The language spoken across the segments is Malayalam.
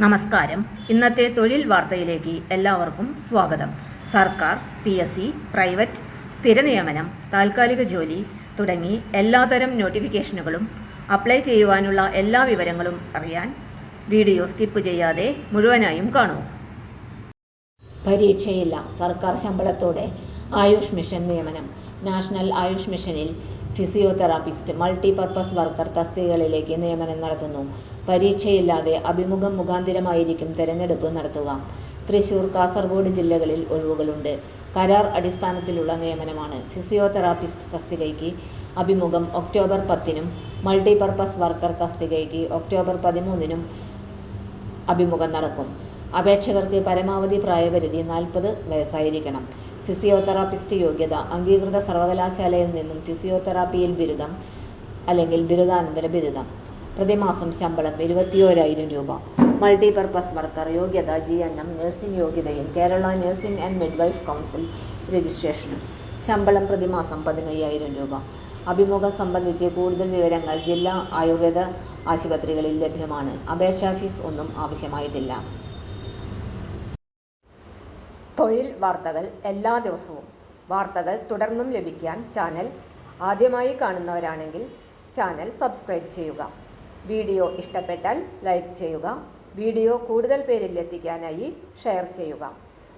നമസ്കാരം. ഇന്നത്തെ തൊഴിൽ വാർത്തയിലേക്ക് എല്ലാവർക്കും സ്വാഗതം. സർക്കാർ, PSC, പ്രൈവറ്റ്, സ്ഥിര നിയമനം, താൽക്കാലിക ജോലി തുടങ്ങി എല്ലാതരം നോട്ടിഫിക്കേഷനുകളും അപ്ലൈ ചെയ്യുവാനുള്ള എല്ലാ വിവരങ്ങളും അറിയാൻ വീഡിയോ സ്കിപ്പ് ചെയ്യാതെ മുഴുവനായും കാണൂ. പരീക്ഷയില്ല, സർക്കാർ ശമ്പളത്തോടെ ആയുഷ് മിഷൻ നിയമനം. നാഷണൽ ആയുഷ് മിഷനിൽ ഫിസിയോതെറാപ്പിസ്റ്റ്, മൾട്ടിപർപ്പസ് വർക്കർ തസ്തികകളിലേക്ക് നിയമനം നടത്തുന്നു. പരീക്ഷയില്ലാതെ അഭിമുഖം മുഖാന്തിരമായിരിക്കും തെരഞ്ഞെടുപ്പ് നടത്തുക. തൃശൂർ, കാസർഗോഡ് ജില്ലകളിൽ ഒഴിവുകളുണ്ട്. കരാർ അടിസ്ഥാനത്തിലുള്ള നിയമനമാണ്. ഫിസിയോതെറാപ്പിസ്റ്റ് തസ്തികയ്ക്ക് അഭിമുഖം ഒക്ടോബർ 10-നും മൾട്ടിപർപ്പസ് വർക്കർ തസ്തികയ്ക്ക് ഒക്ടോബർ 13-നും അഭിമുഖം നടക്കും. അപേക്ഷകർക്ക് പരമാവധി പ്രായപരിധി 40 വയസ്സായിരിക്കണം. ഫിസിയോതെറാപ്പിസ്റ്റ് യോഗ്യത: അംഗീകൃത സർവകലാശാലയിൽ നിന്നും ഫിസിയോതെറാപ്പിയിൽ ബിരുദം അല്ലെങ്കിൽ ബിരുദാനന്തര ബിരുദം. പ്രതിമാസം ശമ്പളം 21,000 രൂപ. മൾട്ടിപർപ്പസ് വർക്കർ യോഗ്യത: GNM നഴ്സിംഗ് യോഗ്യതയും Kerala nursing and midwife council രജിസ്ട്രേഷനും. ശമ്പളം പ്രതിമാസം 15,000 രൂപ. അഭിമുഖം സംബന്ധിച്ച് കൂടുതൽ വിവരങ്ങൾ ജില്ലാ ആയുർവേദ ആശുപത്രികളിൽ ലഭ്യമാണ്. അപേക്ഷാ ഫീസ് ഒന്നും ആവശ്യമായിട്ടില്ല. തൊഴിൽ വാർത്തകൾ എല്ലാ ദിവസവും. വാർത്തകൾ തുടർന്നും ലഭിക്കാൻ ചാനൽ ആദ്യമായി കാണുന്നവരാണെങ്കിൽ ചാനൽ സബ്സ്ക്രൈബ് ചെയ്യുക. വീഡിയോ ഇഷ്ടപ്പെട്ടാൽ ലൈക്ക് ചെയ്യുക. വീഡിയോ കൂടുതൽ പേരിൽ എത്തിക്കാനായി ഷെയർ ചെയ്യുക.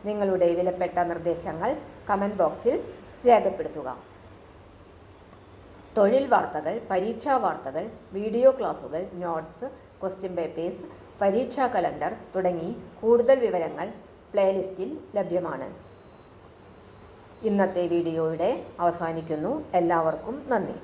നിങ്ങളുടെ വിലപ്പെട്ട നിർദ്ദേശങ്ങൾ കമൻറ്റ് ബോക്സിൽ രേഖപ്പെടുത്തുക. തൊഴിൽ വാർത്തകൾ, പരീക്ഷാ വാർത്തകൾ, വീഡിയോ ക്ലാസുകൾ, നോട്ട്സ്, ക്വസ്റ്റ്യൻ പേപ്പേഴ്സ്, പരീക്ഷാ കലണ്ടർ തുടങ്ങി കൂടുതൽ വിവരങ്ങൾ പ്ലേലിസ്റ്റിൽ ലഭ്യമാണ്. ഇന്നത്തെ വീഡിയോയുടെ അവസാനിക്കുന്നു. എല്ലാവർക്കും നന്ദി.